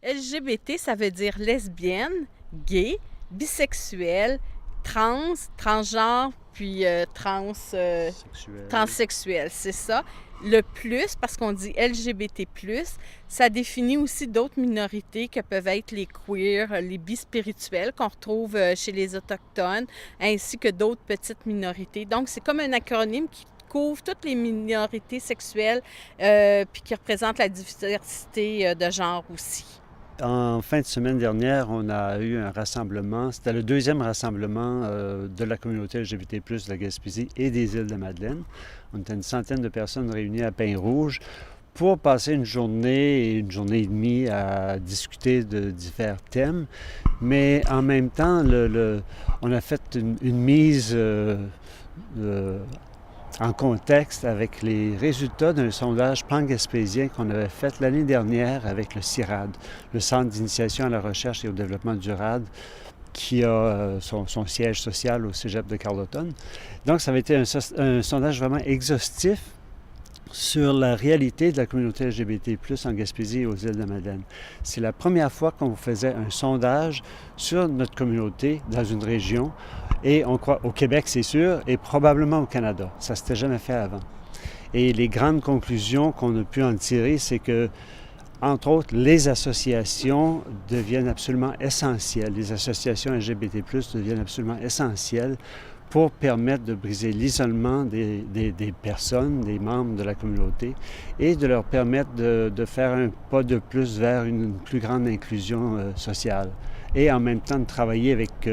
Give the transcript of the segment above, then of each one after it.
LGBT, ça veut dire lesbienne, gay, bisexuel, trans, transgenre, puis Sexuel. transsexuel, c'est ça. Le plus, parce qu'on dit LGBT+, ça définit aussi d'autres minorités que peuvent être les queers, les bispirituels qu'on retrouve chez les Autochtones, ainsi que d'autres petites minorités. Donc, c'est comme un acronyme qui couvre toutes les minorités sexuelles, puis qui représente la diversité de genre aussi. En fin de semaine dernière, on a eu un rassemblement. C'était le deuxième rassemblement de la communauté LGBT+, de la Gaspésie et des Îles-de-Madeleine. On était une centaine de personnes réunies à Pin-Rouge pour passer une journée et demie à discuter de divers thèmes. Mais en même temps, on a fait une mise en contexte avec les résultats d'un sondage pan-gaspésien qu'on avait fait l'année dernière avec le CIRAD, le Centre d'initiation à la recherche et au développement durable, qui a son siège social au Cégep de Carleton. Donc, ça avait été un sondage vraiment exhaustif sur la réalité de la communauté LGBT+, en Gaspésie et aux Îles-de-Madeleine. C'est la première fois qu'on faisait un sondage sur notre communauté dans une région, et on croit au Québec, c'est sûr, et probablement au Canada. Ça ne s'était jamais fait avant. Et les grandes conclusions qu'on a pu en tirer, c'est que, entre autres, les associations deviennent absolument essentielles. Les associations LGBT+, deviennent absolument essentielles pour permettre de briser l'isolement des personnes, des membres de la communauté, et de leur permettre de faire un pas de plus vers une plus grande inclusion sociale. Et en même temps de travailler avec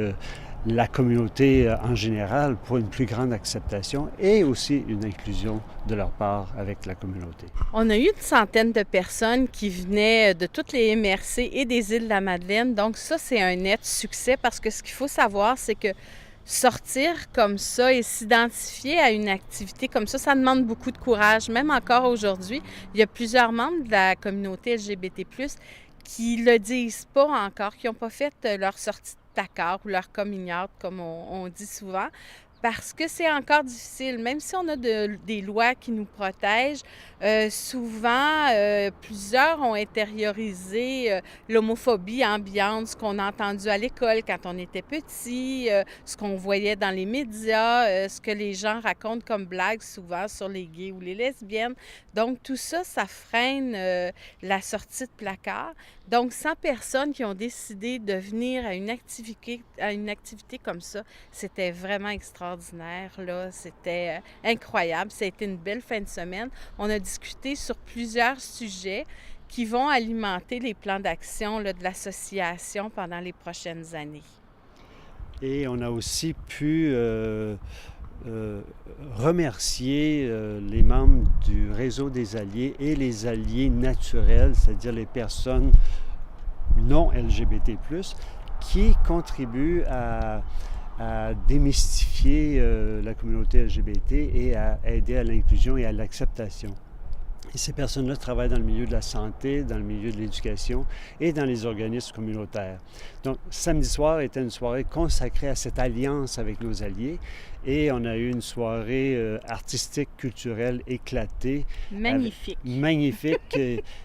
la communauté en général pour une plus grande acceptation et aussi une inclusion de leur part avec la communauté. On a eu une centaine de personnes qui venaient de toutes les MRC et des Îles-de-la-Madeleine. Donc ça, c'est un net succès parce que ce qu'il faut savoir, c'est que sortir comme ça et s'identifier à une activité comme ça demande beaucoup de courage. Même encore aujourd'hui, il y a plusieurs membres de la communauté LGBT+, qui le disent pas encore, qui n'ont pas fait leur sortie de placard ou leur coming out, comme on dit souvent, parce que c'est encore difficile. Même si on a des lois qui nous protègent, souvent, plusieurs ont intériorisé l'homophobie ambiante, ce qu'on a entendu à l'école quand on était petit, ce qu'on voyait dans les médias, ce que les gens racontent comme blagues souvent sur les gays ou les lesbiennes. Donc, tout ça, ça freine la sortie de placard. Donc, 100 personnes qui ont décidé de venir à une activité comme ça, c'était vraiment extraordinaire, là. C'était incroyable. Ça a été une belle fin de semaine. On a discuté sur plusieurs sujets qui vont alimenter les plans d'action là, de l'association pendant les prochaines années. Et on a aussi pu remercier les membres du réseau des alliés et les alliés naturels, c'est-à-dire les personnes non LGBT+, qui contribuent à démystifier la communauté LGBT et à aider à l'inclusion et à l'acceptation. Et ces personnes-là travaillent dans le milieu de la santé, dans le milieu de l'éducation et dans les organismes communautaires. Donc, samedi soir était une soirée consacrée à cette alliance avec nos alliés et on a eu une soirée artistique, culturelle éclatée. Magnifique. Magnifique.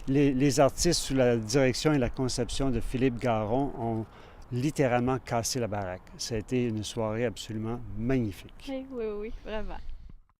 Les artistes sous la direction et la conception de Philippe Garon ont littéralement cassé la baraque. Ça a été une soirée absolument magnifique. Oui, oui, oui, vraiment.